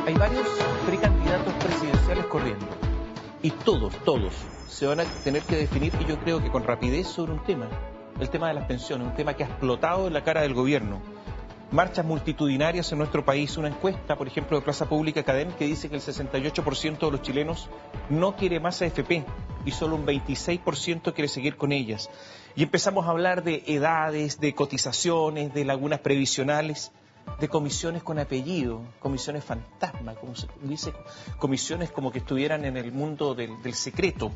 Hay varios precandidatos presidenciales corriendo y todos se van a tener que definir, y yo creo que con rapidez, sobre un tema, el tema de las pensiones, un tema que ha explotado en la cara del gobierno. Marchas multitudinarias en nuestro país, una encuesta, por ejemplo, de Plaza Pública Cadem, que dice que el 68% de los chilenos no quiere más AFP y solo un 26% quiere seguir con ellas. Y empezamos a hablar de edades, de cotizaciones, de lagunas previsionales, de comisiones con apellido, comisiones fantasma, como se dice, comisiones como que estuvieran en el mundo del secreto,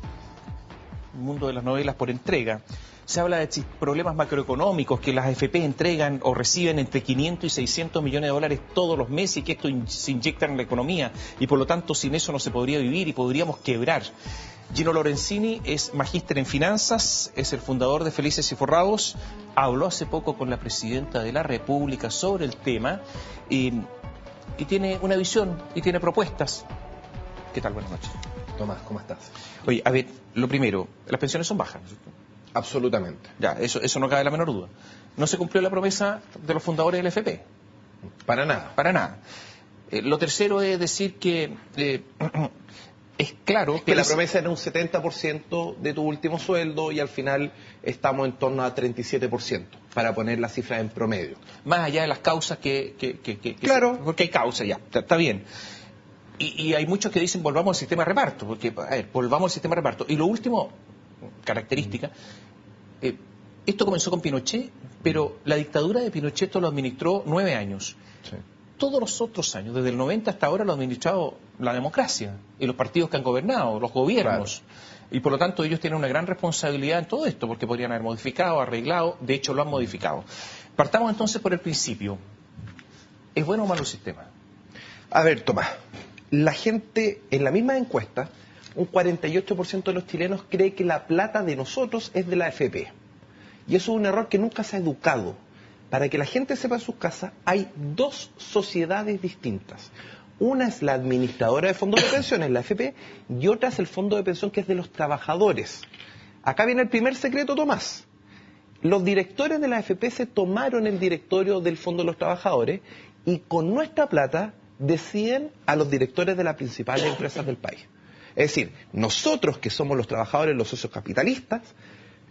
el mundo de las novelas por entrega. Se habla de problemas macroeconómicos, que las AFP entregan o reciben entre 500 y 600 millones de dólares todos los meses y que esto se inyecta en la economía y por lo tanto sin eso no se podría vivir y podríamos quebrar. Gino Lorenzini es magíster en finanzas, es el fundador de Felices y Forrados, habló hace poco con la presidenta de la República sobre el tema y tiene una visión y tiene propuestas. ¿Qué tal? Buenas noches. Tomás, ¿cómo estás? Oye, a ver, lo primero, las pensiones son bajas, ¿no es cierto? Absolutamente. Ya, eso no cabe la menor duda. No se cumplió la promesa de los fundadores del FP. Para nada. Para nada. Lo tercero es decir que es claro que la promesa era un 70% de tu último sueldo y al final estamos en torno a 37%, para poner las cifras en promedio. Más allá de las causas que claro. Porque hay causas ya, está bien. Y hay muchos que dicen volvamos al sistema de reparto, porque, a ver, volvamos al sistema de reparto. Y lo último, característica, esto comenzó con Pinochet, pero la dictadura de Pinochet esto lo administró 9 años. Sí. Todos los otros años, desde el 90 hasta ahora, lo ha administrado la democracia y los partidos que han gobernado, los gobiernos. Claro. Y por lo tanto ellos tienen una gran responsabilidad en todo esto, porque podrían haber modificado, arreglado, de hecho lo han modificado. Partamos entonces por el principio. ¿Es bueno o malo el sistema? A ver, Tomás, la gente, en la misma encuesta, un 48% de los chilenos cree que la plata de nosotros es de la AFP. Y eso es un error que nunca se ha educado. Para que la gente sepa en sus casas, hay dos sociedades distintas. Una es la administradora de fondos de pensiones, la AFP, y otra es el fondo de pensión que es de los trabajadores. Acá viene el primer secreto, Tomás. Los directores de la AFP se tomaron el directorio del fondo de los trabajadores y con nuestra plata deciden a los directores de las principales empresas del país. Es decir, nosotros que somos los trabajadores, los socios capitalistas,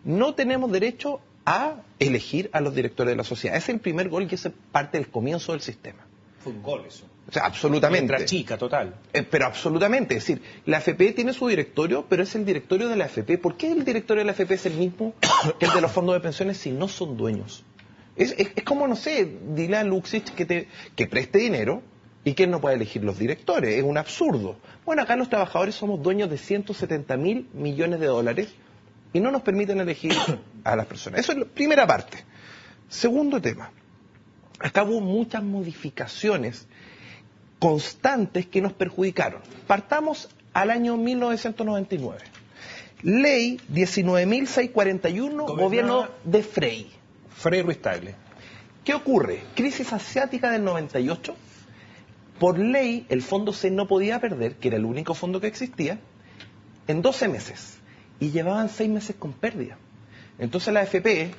no tenemos derecho a elegir a los directores de la sociedad. Ese es el primer gol y esa es parte del comienzo del sistema. Fue un gol eso. O sea, absolutamente. Letra chica, total. Pero absolutamente. Es decir, la AFP tiene su directorio, pero es el directorio de la AFP. ¿Por qué el directorio de la AFP es el mismo que el de los fondos de pensiones si no son dueños? Es como, no sé, dile a Luxich que preste dinero y que él no puede elegir los directores. Es un absurdo. Bueno, acá los trabajadores somos dueños de 170.000 millones de dólares y no nos permiten elegir a las personas. Eso es la primera parte. Segundo tema. Acá hubo muchas modificaciones constantes que nos perjudicaron. Partamos al año 1999. Ley 19.641, gobierno de Frei. Frei Ruiz Tagle. ¿Qué ocurre? Crisis asiática del 98. Por ley, el fondo C no podía perder, que era el único fondo que existía, en 12 meses. Y llevaban 6 meses con pérdida. Entonces la AFP,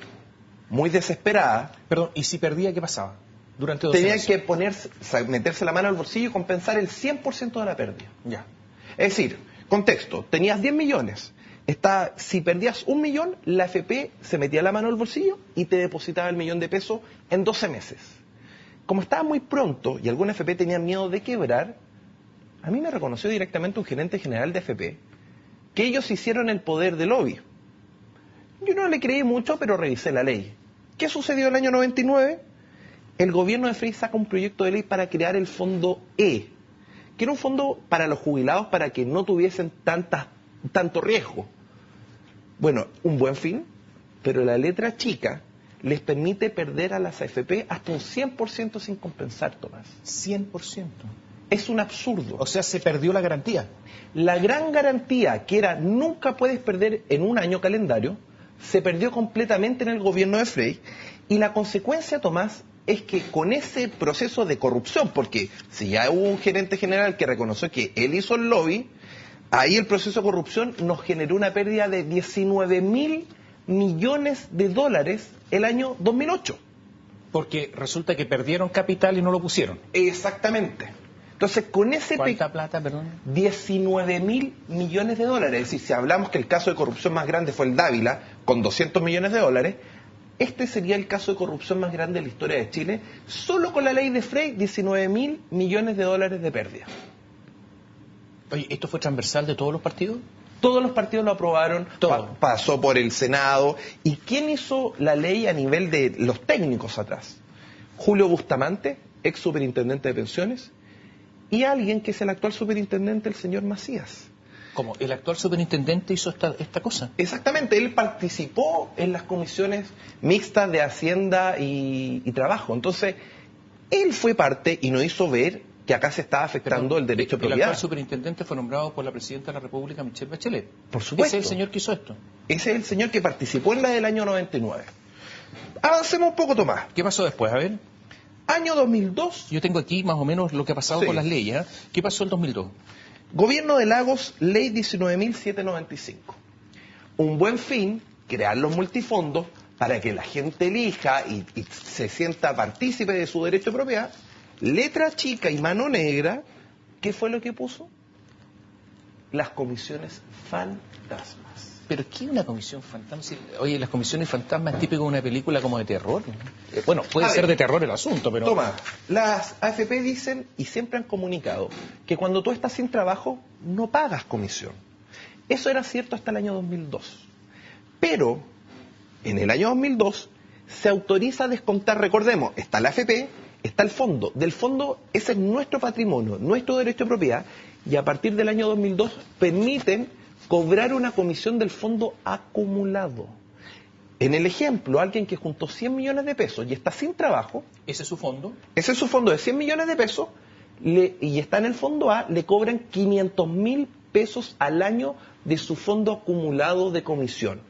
muy desesperada... Perdón, ¿y si perdía qué pasaba? Durante 12 tenía meses. que meterse la mano al bolsillo y compensar el 100% de la pérdida. Ya. Es decir, contexto, tenías 10 millones. Si perdías 1 millón, la AFP se metía la mano al bolsillo y te depositaba el millón de pesos en 12 meses. Como estaba muy pronto y alguna AFP tenía miedo de quebrar, a mí me reconoció directamente un gerente general de AFP que ellos hicieron el poder de lobby. Yo no le creí mucho, pero revisé la ley. ¿Qué sucedió el año 99? El gobierno de Frei saca un proyecto de ley para crear el fondo E, que era un fondo para los jubilados para que no tuviesen tanto riesgo. Bueno, un buen fin, pero la letra chica les permite perder a las AFP hasta un 100% sin compensar, Tomás. 100%. Es un absurdo. O sea, se perdió la garantía. La gran garantía, que era nunca puedes perder en un año calendario, se perdió completamente en el gobierno de Frei. Y la consecuencia, Tomás, es que con ese proceso de corrupción, porque si ya hubo un gerente general que reconoció que él hizo el lobby, ahí el proceso de corrupción nos generó una pérdida de 19.000 millones de dólares el año 2008. Porque resulta que perdieron capital y no lo pusieron. Exactamente. Entonces, con ese... ¿Cuánta plata, perdón? 19.000 millones de dólares. Es decir, si hablamos que el caso de corrupción más grande fue el Dávila, con 200 millones de dólares, este sería el caso de corrupción más grande de la historia de Chile. Solo con la ley de Frey, 19.000 millones de dólares de pérdida. Oye, ¿esto fue transversal de todos los partidos? Todos los partidos lo aprobaron, pasó por el Senado. ¿Y quién hizo la ley a nivel de los técnicos atrás? Julio Bustamante, ex superintendente de pensiones, y alguien que es el actual superintendente, el señor Macías. ¿Cómo? ¿El actual superintendente hizo esta cosa? Exactamente, él participó en las comisiones mixtas de Hacienda y Trabajo. Entonces, él fue parte y nos hizo ver que acá se estaba afectando el derecho de propiedad. El actual superintendente fue nombrado por la presidenta de la República, Michelle Bachelet. Por supuesto. Ese es el señor que hizo esto. Ese es el señor que participó en la del año 99. Avancemos un poco, Tomás. ¿Qué pasó después? A ver. Año 2002. Yo tengo aquí más o menos lo que ha pasado con las leyes. ¿Qué pasó el 2002? Gobierno de Lagos, ley 19.795. Un buen fin, crear los multifondos para que la gente elija y se sienta partícipe de su derecho de propiedad. Letra chica y mano negra, ¿qué fue lo que puso? Las comisiones fantasmas. ¿Pero qué es una comisión fantasma? Oye, las comisiones fantasmas es típico de una película como de terror. Bueno, puede ser de terror el asunto, pero... Toma, las AFP dicen y siempre han comunicado que cuando tú estás sin trabajo no pagas comisión. Eso era cierto hasta el año 2002. Pero en el año 2002 se autoriza a descontar, recordemos, está la AFP, está el fondo. Del fondo ese es nuestro patrimonio, nuestro derecho de propiedad, y a partir del año 2002 permiten cobrar una comisión del fondo acumulado. En el ejemplo, alguien que juntó 100 millones de pesos y está sin trabajo... ¿Ese es su fondo? Ese es su fondo de 100 millones de pesos y está en el fondo A, le cobran 500.000 pesos al año de su fondo acumulado de comisión.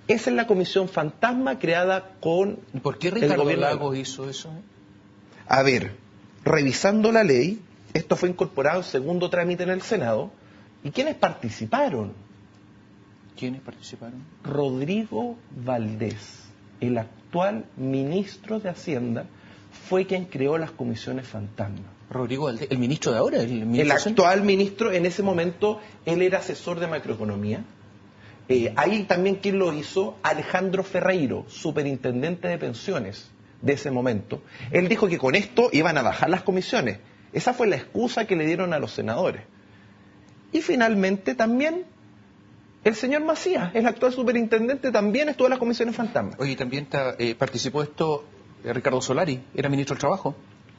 Esa es la comisión fantasma creada con... ¿Y por qué Ricardo Lagos hizo eso? A ver, revisando la ley, esto fue incorporado en segundo trámite en el Senado. ¿Y quiénes participaron? ¿Quiénes participaron? Rodrigo Valdés, el actual ministro de Hacienda, fue quien creó las comisiones fantasma. Rodrigo Valdés, el ministro de ahora. El actual ministro, en ese momento, él era asesor de macroeconomía. Ahí también, ¿quién lo hizo? Alejandro Ferreiro, superintendente de pensiones de ese momento. Él dijo que con esto iban a bajar las comisiones. Esa fue la excusa que le dieron a los senadores. Y finalmente también el señor Macías, el actual superintendente, también estuvo en las comisiones fantasma. Oye, también participó esto Ricardo Solari, era ministro del Trabajo.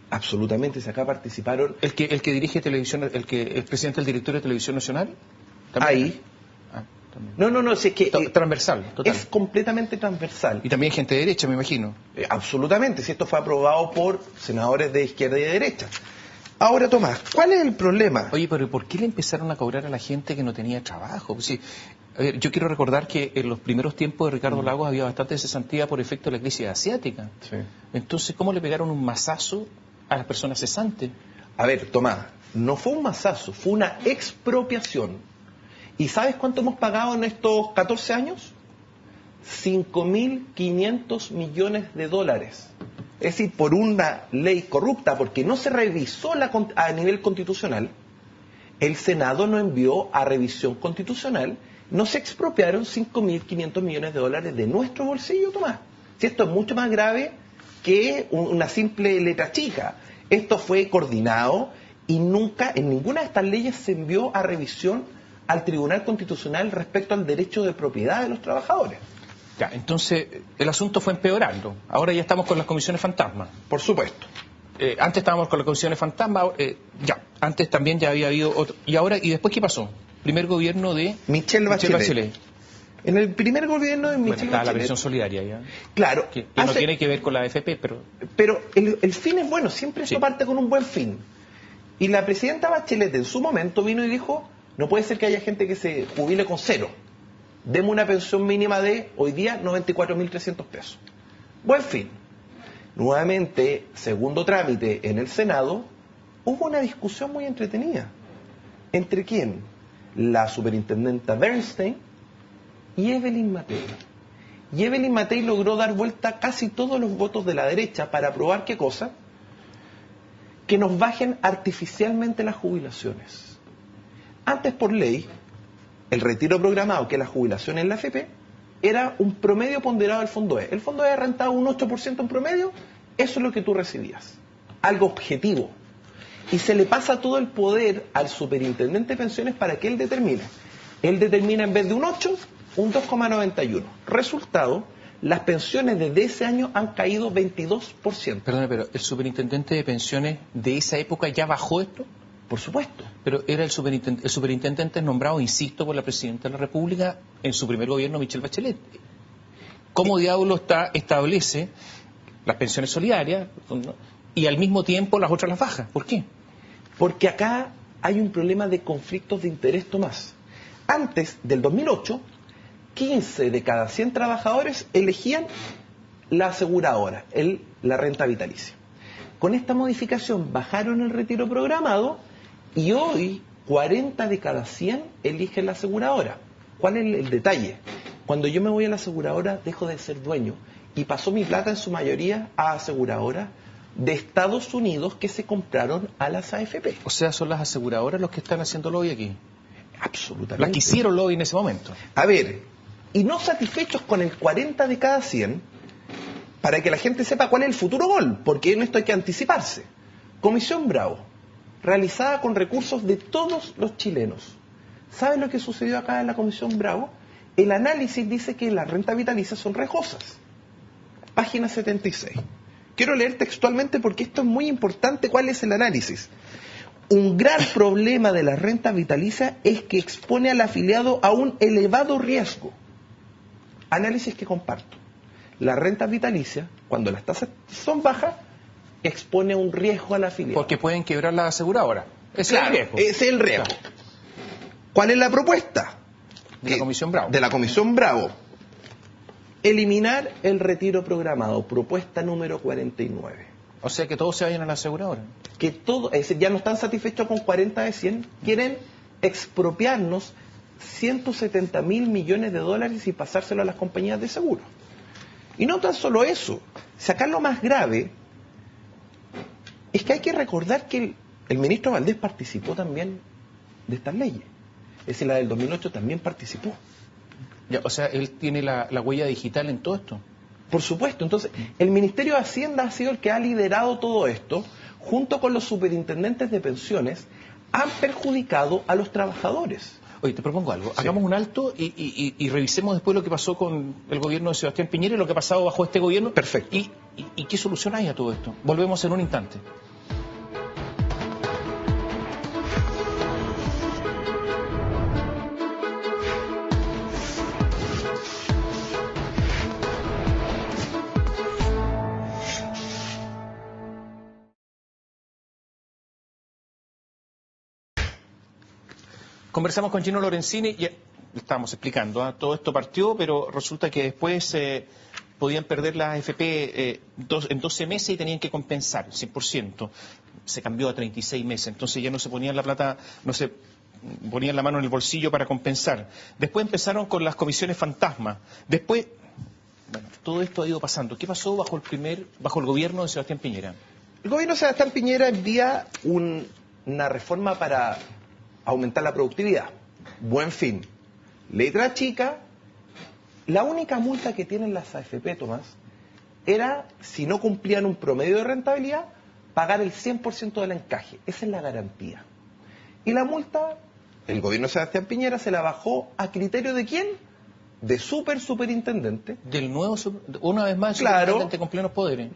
Absolutamente, si acá participaron... El que dirige televisión, el que es presidente del directorio de Televisión Nacional. ¿También? Ahí. También. No, si es que... transversal, total. Es completamente transversal. Y también gente de derecha, me imagino. Absolutamente, si esto fue aprobado por senadores de izquierda y de derecha. Ahora, Tomás, ¿cuál es el problema? Oye, pero ¿por qué le empezaron a cobrar a la gente que no tenía trabajo? Pues sí, a ver, yo quiero recordar que en los primeros tiempos de Ricardo Lagos había bastante cesantía por efecto de la crisis asiática. Sí. Entonces, ¿cómo le pegaron un mazazo a las personas cesantes? A ver, Tomás, no fue un mazazo, fue una expropiación. ¿Y sabes cuánto hemos pagado en estos 14 años? 5.500 millones de dólares. Es decir, por una ley corrupta, porque no se revisó a nivel constitucional, el Senado no envió a revisión constitucional, no se expropiaron 5.500 millones de dólares de nuestro bolsillo, Tomás. Si esto es mucho más grave que una simple letra chica. Esto fue coordinado y nunca, en ninguna de estas leyes se envió a revisión al Tribunal Constitucional respecto al derecho de propiedad de los trabajadores. Ya, entonces el asunto fue empeorando. Ahora ya estamos con las comisiones fantasma. Por supuesto. Antes estábamos con las comisiones fantasma, antes también ya había habido otro. ¿Y después qué pasó? Primer gobierno de Michelle Bachelet. En el primer gobierno de Michelle Bachelet. La pensión solidaria ya. Claro. Que no tiene que ver con la AFP, pero... Pero el fin es bueno, siempre esto parte con un buen fin. Y la presidenta Bachelet en su momento vino y dijo, no puede ser que haya gente que se jubile con cero. Demos una pensión mínima de, hoy día, 94.300 pesos. Buen fin. Nuevamente, segundo trámite en el Senado, hubo una discusión muy entretenida. ¿Entre quién? La superintendenta Bernstein y Evelyn Matei. Y Evelyn Matei logró dar vuelta casi todos los votos de la derecha para aprobar ¿qué cosa? Que nos bajen artificialmente las jubilaciones. Antes, por ley, el retiro programado, que es la jubilación en la AFP, era un promedio ponderado del Fondo E. El Fondo E rentaba un 8% en promedio, eso es lo que tú recibías. Algo objetivo. Y se le pasa todo el poder al superintendente de pensiones para que él determine. Él determina en vez de un 8, un 2,91. Resultado, las pensiones desde ese año han caído 22%. Perdone, pero ¿el superintendente de pensiones de esa época ya bajó esto? Por supuesto. Pero era el superintendente nombrado, insisto, por la Presidenta de la República en su primer gobierno, Michelle Bachelet. ¿Cómo diablo establece las pensiones solidarias y al mismo tiempo las otras las baja? ¿Por qué? Porque acá hay un problema de conflictos de interés, Tomás. Antes del 2008, 15 de cada 100 trabajadores elegían la aseguradora, la renta vitalicia. Con esta modificación bajaron el retiro programado y hoy 40 de cada 100 eligen la aseguradora. ¿Cuál es el detalle? Cuando yo me voy a la aseguradora dejo de ser dueño y pasó mi plata en su mayoría a aseguradoras de Estados Unidos que se compraron a las AFP. O sea, son las aseguradoras los que están haciendo lobby aquí. Absolutamente. Las que hicieron lobby en ese momento. A ver, y no satisfechos con el 40 de cada 100, para que la gente sepa cuál es el futuro gol, porque en esto hay que anticiparse. Comisión Bravo, realizada con recursos de todos los chilenos. ¿Saben lo que sucedió acá en la Comisión Bravo? El análisis dice que las rentas vitalicias son riesgosas. Página 76. Quiero leer textualmente porque esto es muy importante. ¿Cuál es el análisis? Un gran problema de las rentas vitalicias es que expone al afiliado a un elevado riesgo. Análisis que comparto. Las rentas vitalicias, cuando las tasas son bajas, expone un riesgo al afiliado. Porque pueden quebrar la aseguradora. Ese Claro, es el riesgo. ese es el riesgo. Claro. ¿Cuál es la propuesta? De la Comisión Bravo. De la Comisión Bravo. Eliminar el retiro programado, propuesta número 49. O sea, que todos se vayan a la aseguradora. Que todo, es decir, ya no están satisfechos con 40 de 100, quieren expropiarnos 170.000 millones de dólares y pasárselo a las compañías de seguro. Y no tan solo eso, sacar lo más grave es que hay que recordar que el ministro Valdés participó también de estas leyes. Es decir, la del 2008 también participó. Ya, o sea, él tiene la huella digital en todo esto. Por supuesto, entonces, el Ministerio de Hacienda ha sido el que ha liderado todo esto, junto con los superintendentes de pensiones, han perjudicado a los trabajadores. Oye, te propongo algo. Sí. Hagamos un alto y revisemos después lo que pasó con el gobierno de Sebastián Piñera y lo que ha pasado bajo este gobierno. Perfecto. ¿Y qué solución hay a todo esto? Volvemos en un instante. Conversamos con Gino Lorenzini y estábamos explicando, todo esto partió, pero resulta que después podían perder la AFP en 12 meses y tenían que compensar 100%. Se cambió a 36 meses, entonces ya no se ponían la plata, no se ponían la mano en el bolsillo para compensar. Después empezaron con las comisiones fantasma. Después, bueno, todo esto ha ido pasando. ¿Qué pasó bajo el gobierno de Sebastián Piñera? El gobierno de Sebastián Piñera envía una reforma para aumentar la productividad. Buen fin. Letra chica. La única multa que tienen las AFP, Tomás, era, si no cumplían un promedio de rentabilidad, pagar el 100% del encaje. Esa es la garantía. Y la multa, el gobierno de Sebastián Piñera se la bajó a criterio ¿de quién? De superintendente. Del nuevo, una vez más, Claro. superintendente con plenos poderes.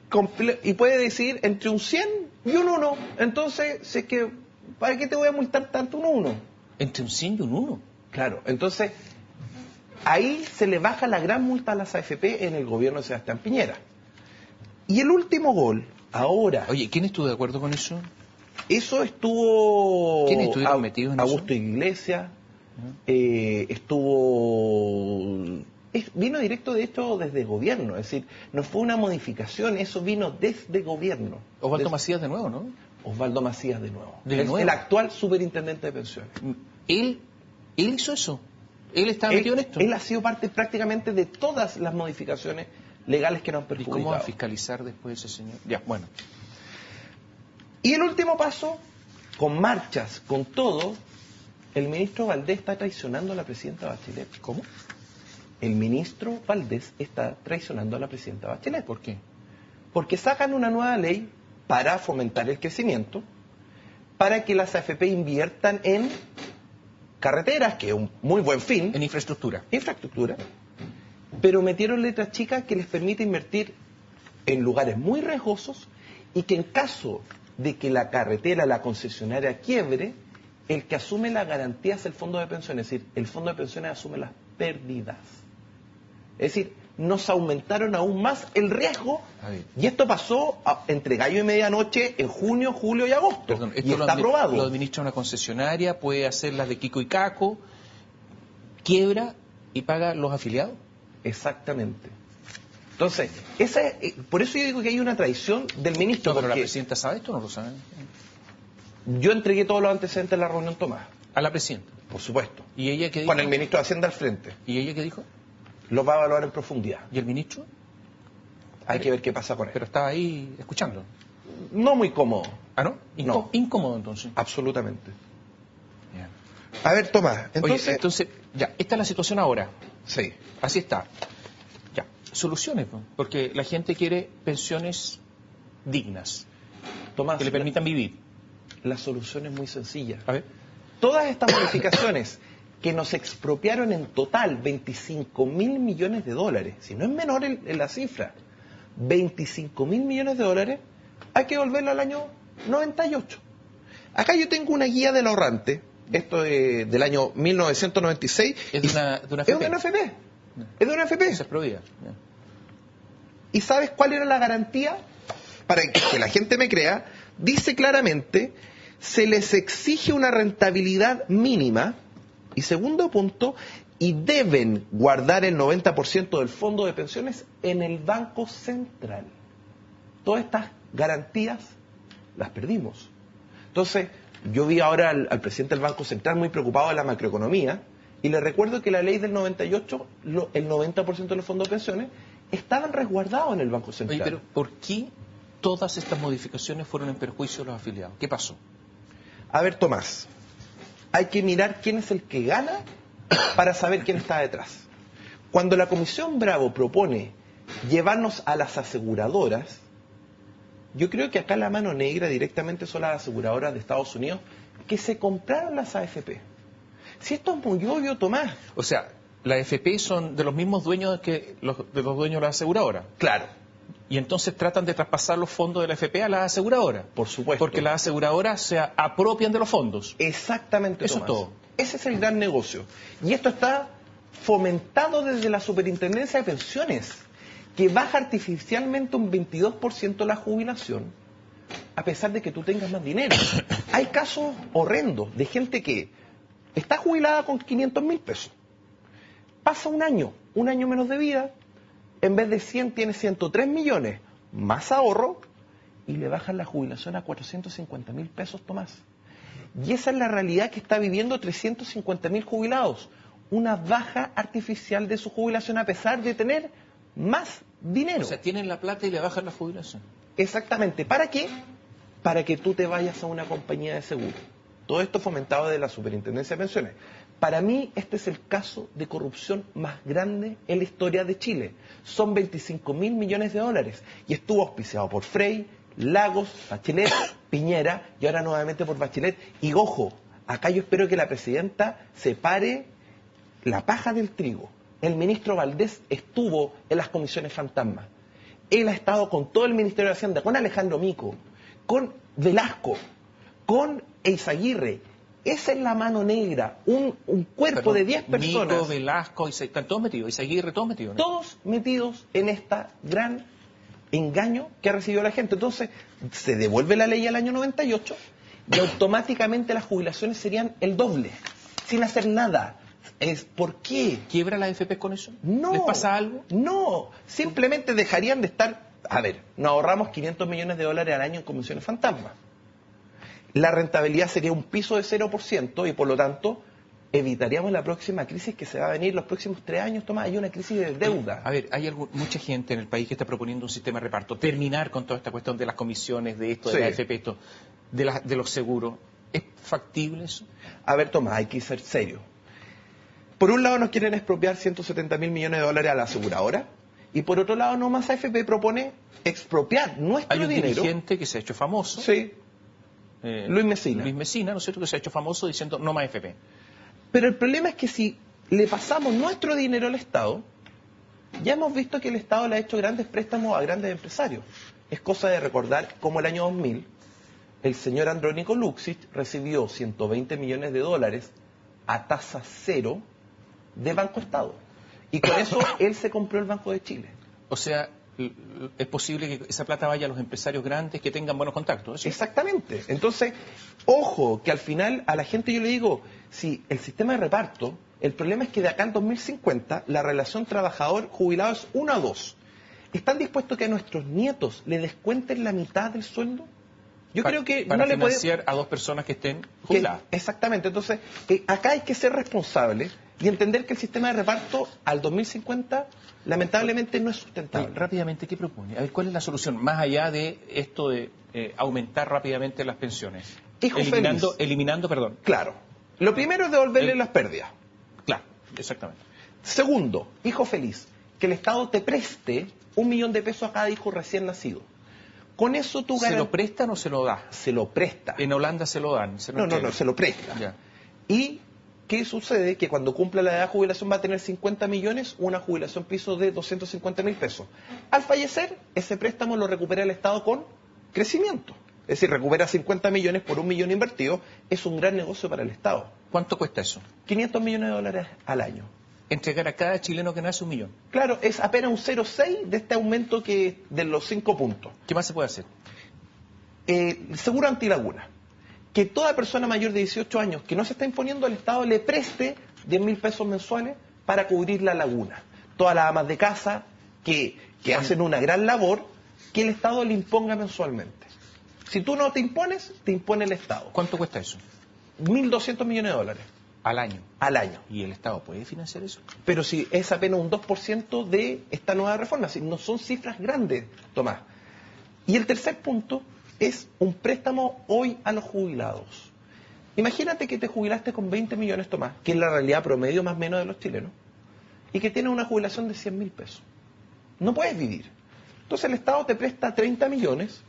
Y puede decir entre un 100 y un 1. Entonces, si es que, ¿para qué te voy a multar tanto un 1? Entre un 100 y un 1. Claro, entonces, ahí se le baja la gran multa a las AFP en el gobierno de Sebastián Piñera. Y el último gol, ahora... Oye, ¿quién estuvo de acuerdo con eso? Eso estuvo... ¿Quiénes estuvieron metidos en Augusto eso? Iglesias, estuvo vino directo, de hecho, desde gobierno. Es decir, no fue una modificación, eso vino desde gobierno. Osvaldo Macías de nuevo, ¿no? Osvaldo Macías de nuevo. ¿De nuevo? El actual superintendente de pensiones. Él hizo eso. Él estaba metido en esto. Él ha sido parte prácticamente de todas las modificaciones legales que nos han ¿Y perjudicado. cómo va a fiscalizar después ese señor? Ya, bueno. Y el último paso, con marchas, con todo, el ministro Valdés está traicionando a la presidenta Bachelet. ¿Cómo? El ministro Valdés está traicionando a la presidenta Bachelet. ¿Por qué? Porque sacan una nueva ley para fomentar el crecimiento, para que las AFP inviertan en carreteras, que es un muy buen fin. En infraestructura. Infraestructura. Pero metieron letras chicas que les permite invertir en lugares muy riesgosos y que en caso de que la carretera, la concesionaria quiebre, el que asume la garantía es el fondo de pensiones. Es decir, el fondo de pensiones asume las pérdidas. Es decir, nos aumentaron aún más el riesgo y esto pasó entre gallo y medianoche en junio, julio y agosto. Perdón, y está aprobado. Lo administra una concesionaria, puede hacer las de Kiko y Caco, quiebra y paga los afiliados. Exactamente. Entonces, por eso yo digo que hay una traición del ministro. No, pero la porque presidenta sabe esto, ¿no lo sabe? yo entregué todos los antecedentes en la reunión, Tomás. A la presidenta. Por supuesto. ¿Y ella qué dijo? Con el ministro de Hacienda al frente. ¿Y ella qué dijo? Los va a evaluar en profundidad. ¿Y el ministro? Hay que ver qué pasa con él. Pero estaba ahí escuchando. No muy cómodo. ¿Ah, no? No. Incómodo, entonces. Absolutamente. Bien. A ver, Tomás, Oye, entonces, ya, esta es la situación ahora. Sí. Así está. Ya, soluciones, ¿no? Porque la gente quiere pensiones dignas, Tomás, que le permitan vivir. la solución es muy sencilla. A ver. Todas estas modificaciones que nos expropiaron en total 25.000 millones de dólares, si no es menor la cifra, 25.000 millones de dólares, hay que volverlo al año 98. Acá yo tengo una guía del ahorrante, esto del año 1996. Es de una Es de una AFP. Es de una AFP. Esa es Provida. ¿Y sabes cuál era la garantía? Para que la gente me crea, dice claramente, se les exige una rentabilidad mínima, y segundo punto, y deben guardar el 90% del fondo de pensiones en el Banco Central. Todas estas garantías las perdimos. Entonces, yo vi ahora al presidente del Banco Central muy preocupado de la macroeconomía, y le recuerdo que la ley del 98, el 90% de los fondos de pensiones estaban resguardados en el Banco Central. Oye, pero ¿por qué todas estas modificaciones fueron en perjuicio de los afiliados? ¿Qué pasó? A ver, Tomás, hay que mirar quién es el que gana para saber quién está detrás. Cuando la Comisión Bravo propone llevarnos a las aseguradoras, yo creo que acá la mano negra directamente son las aseguradoras de Estados Unidos que se compraron las AFP. Si esto es muy obvio, Tomás. O sea, las AFP son de los mismos dueños de los dueños de la aseguradora. Claro. Y entonces tratan de traspasar los fondos de la AFP a la aseguradora. Por supuesto. Porque las aseguradoras se apropian de los fondos. Exactamente, Eso Tomás. es todo. Ese es el gran negocio. Y esto está fomentado desde la Superintendencia de Pensiones, que baja artificialmente un 22% la jubilación, a pesar de que tú tengas más dinero. Hay casos horrendos de gente que está jubilada con 500.000 pesos. Pasa un año menos de vida, en vez de 100 tiene 103 millones, más ahorro, y le bajan la jubilación a 450.000 pesos, Tomás. Y esa es la realidad que está viviendo 350.000 jubilados. Una baja artificial de su jubilación a pesar de tener más dinero. O sea, tienen la plata y le bajan la jubilación. Exactamente. ¿Para qué? Para que tú te vayas a una compañía de seguro. Todo esto fomentado de la Superintendencia de Pensiones. Para mí, este es el caso de corrupción más grande en la historia de Chile. Son 25.000 millones de dólares. Y estuvo auspiciado por Frey, Lagos, Bachelet, Piñera y ahora nuevamente por Bachelet. Y ojo, acá yo espero que la presidenta separe la paja del trigo. El ministro Valdés estuvo en las comisiones fantasma. Él ha estado con todo el Ministerio de Hacienda, con Alejandro Mico, con Velasco, con Eizaguirre. Esa es la mano negra, un cuerpo de 10 personas. Mico, Velasco, están todos metidos, Eizaguirre, todos metidos, ¿no? Todos metidos en esta gran engaño que ha recibido la gente. Entonces, se devuelve la ley al año 98 y automáticamente las jubilaciones serían el doble, sin hacer nada, ¿Por qué? ¿Quiebra la AFP con eso? No. ¿Les pasa algo? No, simplemente dejarían de estar... A ver, nos ahorramos $500 millones al año en comisiones fantasma. La rentabilidad sería un piso de 0% y por lo tanto evitaríamos la próxima crisis que se va a venir los próximos 3 años, Tomás. Hay una crisis de deuda. A ver, hay mucha gente en el país que está proponiendo un sistema de reparto. Terminar con toda esta cuestión de las comisiones, de esto, de la AFP, esto, de los seguros. ¿Es factible eso? A ver, Tomás, hay que ser serio. Por un lado nos quieren expropiar $170 mil millones a la aseguradora y por otro lado nomás AFP propone expropiar nuestro dinero. Hay un dirigente que se ha hecho famoso. Sí. Luis Messina. Luis Messina, ¿no es cierto?, que se ha hecho famoso diciendo no más AFP. Pero el problema es que si le pasamos nuestro dinero al Estado, ya hemos visto que el Estado le ha hecho grandes préstamos a grandes empresarios. Es cosa de recordar cómo el año 2000 el señor Andrónico Luksic recibió $120 millones a tasa cero de Banco Estado. Y con eso él se compró el Banco de Chile. O sea, es posible que esa plata vaya a los empresarios grandes que tengan buenos contactos. ¿Eso? Exactamente. Entonces, ojo, que al final a la gente yo le digo, si el sistema de reparto, el problema es que de acá al 2050 la relación trabajador-jubilado es 1-2. ¿Están dispuestos que a nuestros nietos le descuenten la mitad del sueldo? Yo creo que para no le puede financiar a 2 personas que estén jubiladas. Exactamente. Entonces, acá hay que ser responsable y entender que el sistema de reparto al 2050 lamentablemente no es sustentable. Rápidamente, ¿qué propone? A ver, ¿cuál es la solución? Más allá de esto de aumentar rápidamente las pensiones. Eliminando, perdón. Claro. Lo primero es devolverle las pérdidas. Claro, exactamente. Segundo, hijo feliz, que el Estado te preste $1 millón a cada hijo recién nacido. Con eso tú ¿Se lo prestan o se lo da? Se lo presta. En Holanda se lo dan. No, se lo presta. Ya. Y ¿qué sucede? Que cuando cumpla la edad de jubilación va a tener 50 millones, una jubilación piso de $250.000. Al fallecer, ese préstamo lo recupera el Estado con crecimiento. Es decir, recupera 50 millones por $1 millón invertido. Es un gran negocio para el Estado. ¿Cuánto cuesta eso? $500 millones al año. Entregar a cada chileno que nace $1 millón. Claro, es apenas un 0,6 de este aumento de los 5 puntos. ¿Qué más se puede hacer? Seguro antilaguna. Que toda persona mayor de 18 años que no se está imponiendo al Estado le preste $10.000 mensuales para cubrir la laguna. Todas las amas de casa que hacen una gran labor, que el Estado le imponga mensualmente. Si tú no te impones, te impone el Estado. ¿Cuánto cuesta eso? $1.200 millones. ¿Al año? Al año. ¿Y el Estado puede financiar eso? Pero si es apenas un 2% de esta nueva reforma, si no son cifras grandes, Tomás. Y el tercer punto es un préstamo hoy a los jubilados. Imagínate que te jubilaste con 20 millones, Tomás, que es la realidad promedio más o menos de los chilenos, y que tienes una jubilación de $100.000. No puedes vivir. Entonces el Estado te presta 30 millones,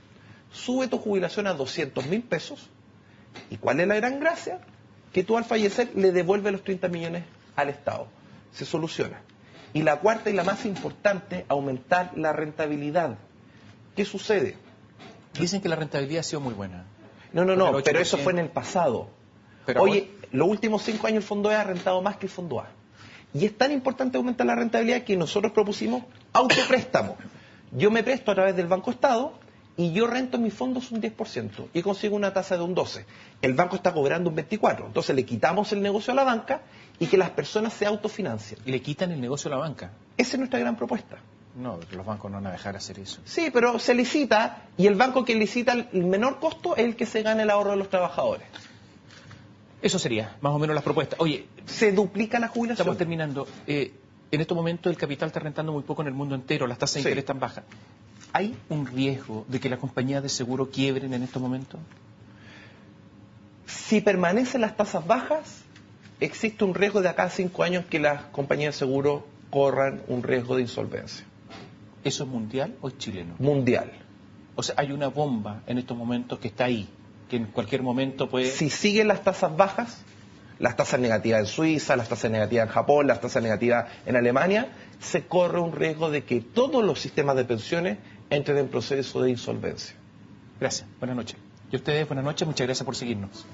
sube tu jubilación a $200.000, ¿y cuál es la gran gracia? Que tú al fallecer le devuelves los 30 millones al Estado. Se soluciona. Y la cuarta y la más importante, aumentar la rentabilidad. ¿Qué sucede? Dicen que la rentabilidad ha sido muy buena. No, pero eso fue en el pasado. Pero oye, los últimos 5 años el Fondo E ha rentado más que el Fondo A. Y es tan importante aumentar la rentabilidad que nosotros propusimos autopréstamo. Yo me presto a través del Banco Estado y yo rento en mis fondos un 10% y consigo una tasa de un 12%. El banco está cobrando un 24%. Entonces le quitamos el negocio a la banca y que las personas se autofinancien. ¿Y le quitan el negocio a la banca? Esa es nuestra gran propuesta. No, los bancos no van a dejar hacer eso. Sí, pero se licita y el banco que licita el menor costo es el que se gana el ahorro de los trabajadores. Eso sería más o menos las propuestas. Oye, se duplica la jubilación. Estamos terminando. En estos momentos el capital está rentando muy poco en el mundo entero, las tasas de interés están bajas. ¿Hay un riesgo de que las compañías de seguro quiebren en estos momentos? Si permanecen las tasas bajas, existe un riesgo de acá a 5 años que las compañías de seguro corran un riesgo de insolvencia. ¿Eso es mundial o es chileno? Mundial. O sea, hay una bomba en estos momentos que está ahí, que en cualquier momento puede... Si siguen las tasas bajas, las tasas negativas en Suiza, las tasas negativas en Japón, las tasas negativas en Alemania, se corre un riesgo de que todos los sistemas de pensiones entren en proceso de insolvencia. Gracias, buenas noches. Y ustedes, buenas noches, muchas gracias por seguirnos.